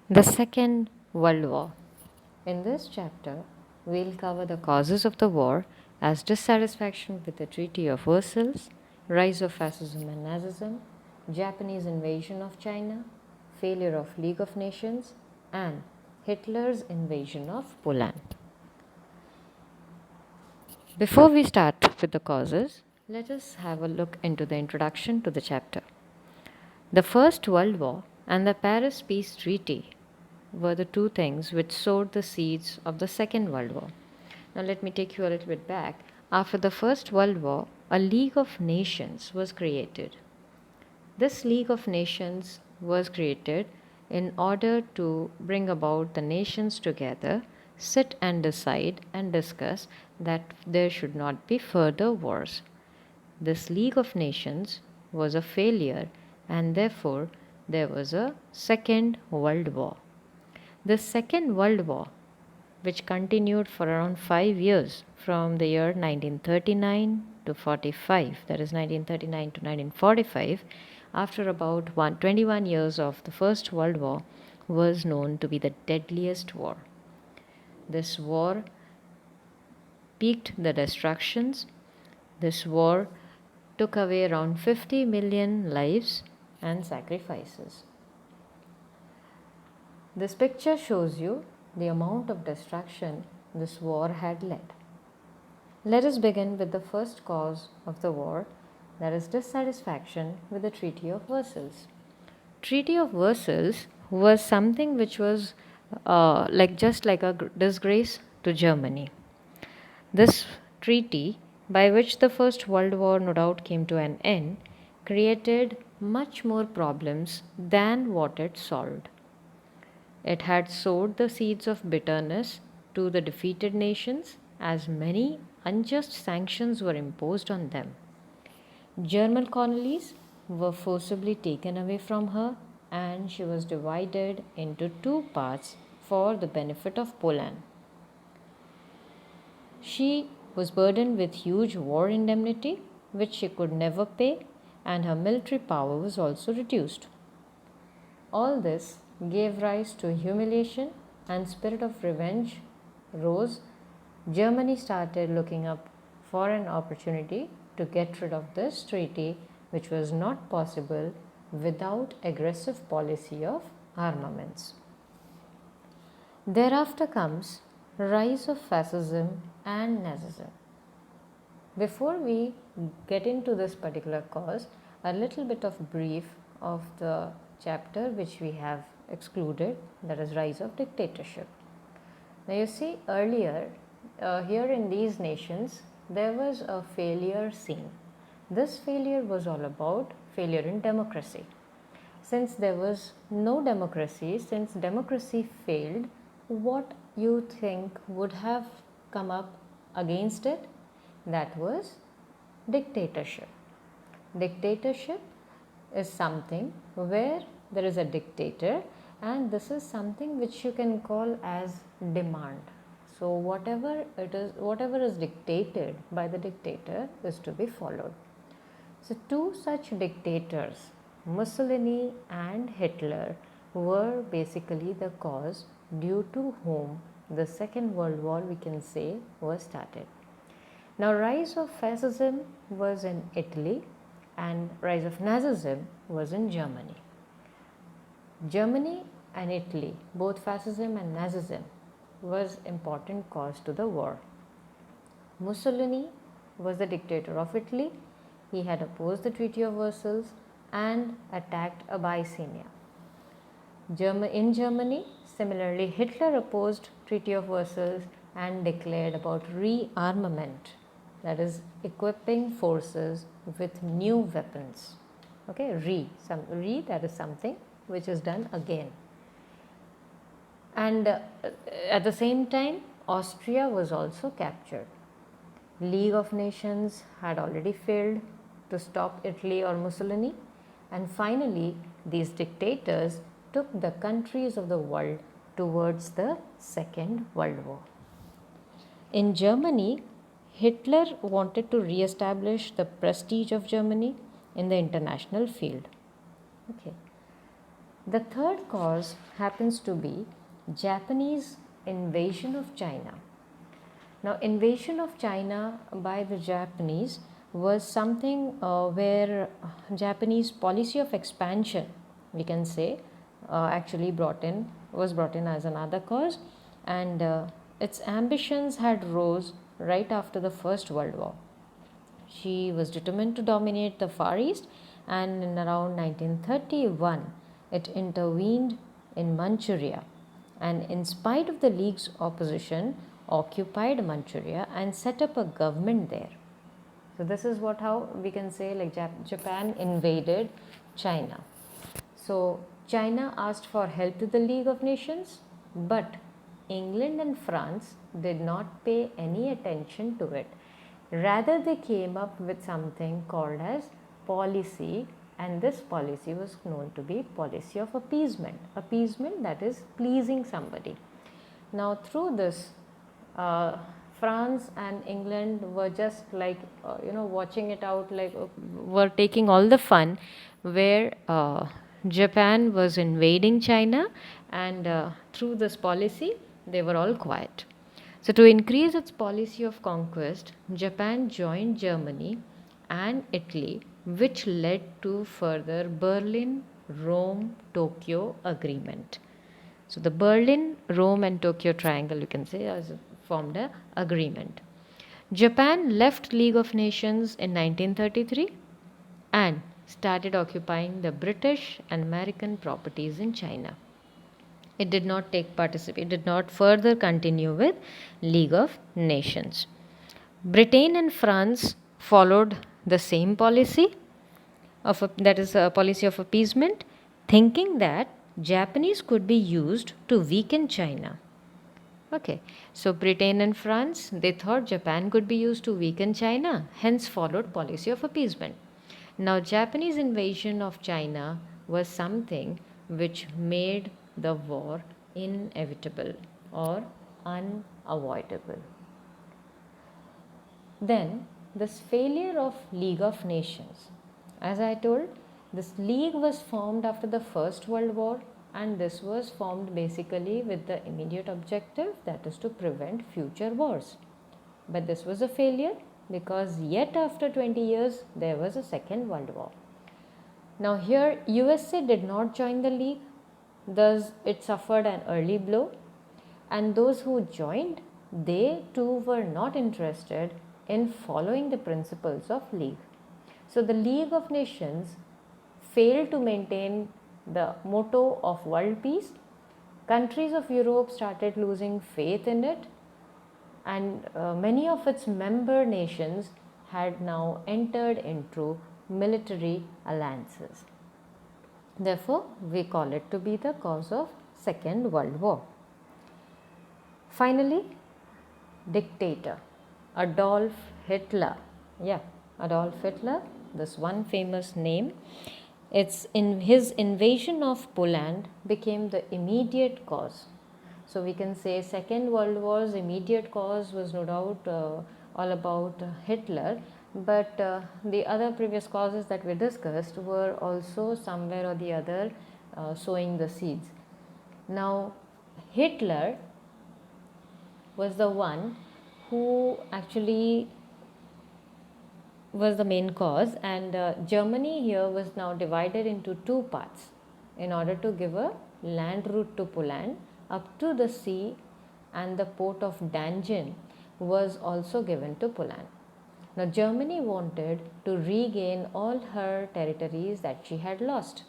The Second World War. In this chapter, we'll cover the causes of the war as dissatisfaction with the Treaty of Versailles, rise of fascism and Nazism, Japanese invasion of China, failure of League of Nations, and Hitler's invasion of Poland. Before we start with the causes, let us have a look into the introduction to the chapter. The First World War and the Paris Peace Treaty were the two things which sowed the seeds of the Second World War. Now, let me take you a little bit back. After the First World War, a League of Nations was created. This League of Nations was created in order to bring about the nations together, sit and decide and discuss that there should not be further wars. This League of Nations was a failure, and therefore there was a Second World War. The Second World War, which continued for around 5 years from the year 1939 to 45, that is 1939 to 1945, after about 21 years of the First World War, was known to be the deadliest war. This war peaked the destructions. This war took away around 50 million lives and sacrifices. This picture shows you the amount of destruction this war had led. Let us begin with the first cause of the war, that is dissatisfaction with the Treaty of Versailles. Treaty of Versailles was something which was just like a disgrace to Germany. This treaty, by which the First World War no doubt came to an end, created much more problems than what it solved. It had sowed the seeds of bitterness to the defeated nations, as many unjust sanctions were imposed on them. German colonies were forcibly taken away from her, and she was divided into two parts for the benefit of Poland. She was burdened with huge war indemnity, which she could never pay, and her military power was also reduced. All this gave rise to humiliation, and spirit of revenge rose. Germany started looking up for an opportunity to get rid of this treaty, which was not possible without aggressive policy of armaments. Thereafter comes rise of fascism and Nazism. Before we get into this particular cause, a little bit of brief of the chapter which we have excluded, that is rise of dictatorship. Now you see earlier here in these nations there was a failure seen. This failure was all about failure in democracy. Since there was no democracy, since democracy failed, what you think would have come up against it? That was dictatorship. Dictatorship is something where there is a dictator, and this is something which you can call as demand. So whatever is dictated by the dictator is to be followed. So two such dictators, Mussolini and Hitler, were basically the cause due to whom the Second World War, we can say, was started. Now rise of fascism was in Italy and rise of Nazism was in Germany. Germany and Italy, both fascism and Nazism, was important cause to the war. Mussolini was the dictator of Italy. He had opposed the Treaty of Versailles and attacked Abyssinia. In Germany, similarly, Hitler opposed Treaty of Versailles and declared about rearmament, that is equipping forces with new weapons. Okay, that is something which is done again. And at the same time, Austria was also captured. League of Nations had already failed to stop Italy or Mussolini, and finally these dictators took the countries of the world towards the Second World War. In Germany, Hitler wanted to re-establish the prestige of Germany in the international field. Okay. The third cause happens to be Japanese invasion of China. Now, invasion of China by the Japanese was something where Japanese policy of expansion, we can say, actually was brought in as another cause, and its ambitions had rose right after the First World War. She was determined to dominate the Far East, and in around 1931 it intervened in Manchuria, and in spite of the League's opposition occupied Manchuria and set up a government there. So this is how we can say, like, Japan invaded China. So China asked for help to the League of Nations, but England and France did not pay any attention to it. Rather, they came up with something called as policy, and this policy was known to be policy of appeasement. Appeasement, that is pleasing somebody. Now, through this, France and England were just like watching it out, like were taking all the fun, where Japan was invading China, and through this policy they were all quiet. So, to increase its policy of conquest, Japan joined Germany and Italy, which led to further Berlin-Rome-Tokyo agreement. So, the Berlin, Rome and Tokyo triangle, you can say, has formed an agreement. Japan left League of Nations in 1933 and started occupying the British and American properties in China. It did not did not further continue with League of Nations. Britain and France followed the same policy that is a policy of appeasement, thinking that Japanese could be used to weaken China. Okay, so Britain and France, they thought Japan could be used to weaken China, hence followed policy of appeasement. Now, Japanese invasion of China was something which made the war inevitable or unavoidable. Then, this failure of League of Nations. As I told, this league was formed after the First World War, and this was formed basically with the immediate objective, that is to prevent future wars. But this was a failure because yet after 20 years there was a Second World War. Now here USA did not join the league, thus it suffered an early blow, and those who joined, they too were not interested in following the principles of league. So the League of Nations failed to maintain the motto of world peace. Countries of Europe started losing faith in it, and many of its member nations had now entered into military alliances. Therefore, we call it to be the cause of Second World War. Finally, dictator Adolf Hitler. Adolf Hitler, this one famous name. It's in his invasion of Poland became the immediate cause. So we can say Second World War's immediate cause was no doubt all about Hitler, but the other previous causes that we discussed were also somewhere or the other sowing the seeds. Now, Hitler was the one who actually was the main cause, and Germany here was now divided into two parts in order to give a land route to Poland up to the sea, and the port of Danzig was also given to Poland. Now Germany wanted to regain all her territories that she had lost.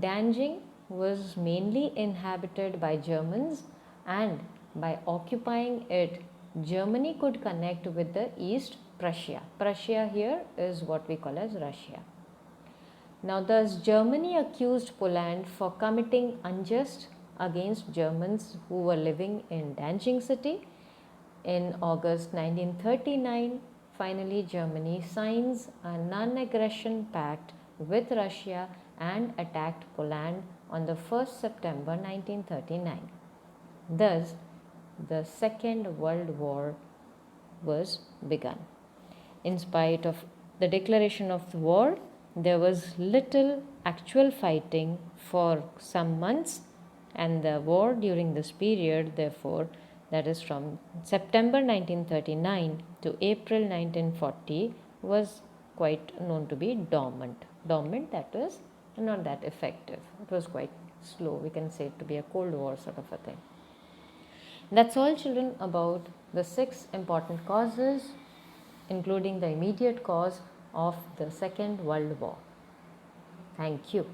Danzig was mainly inhabited by Germans, and by occupying it, Germany could connect with the East Prussia. Prussia here is what we call as Russia. Now thus Germany accused Poland for committing unjust against Germans who were living in Danzig city. In August 1939, finally Germany signs a non-aggression pact with Russia and attacked Poland on the 1st September 1939. Thus, the Second World War was begun. In spite of the declaration of the war, there was little actual fighting for some months, and the war during this period, therefore, that is from September 1939 to April 1940, was quite known to be dormant. Dormant, that is not that effective. It was quite slow. We can say it to be a Cold War sort of a thing. That's all, children, about the 6 important causes, including the immediate cause of the Second World War. Thank you.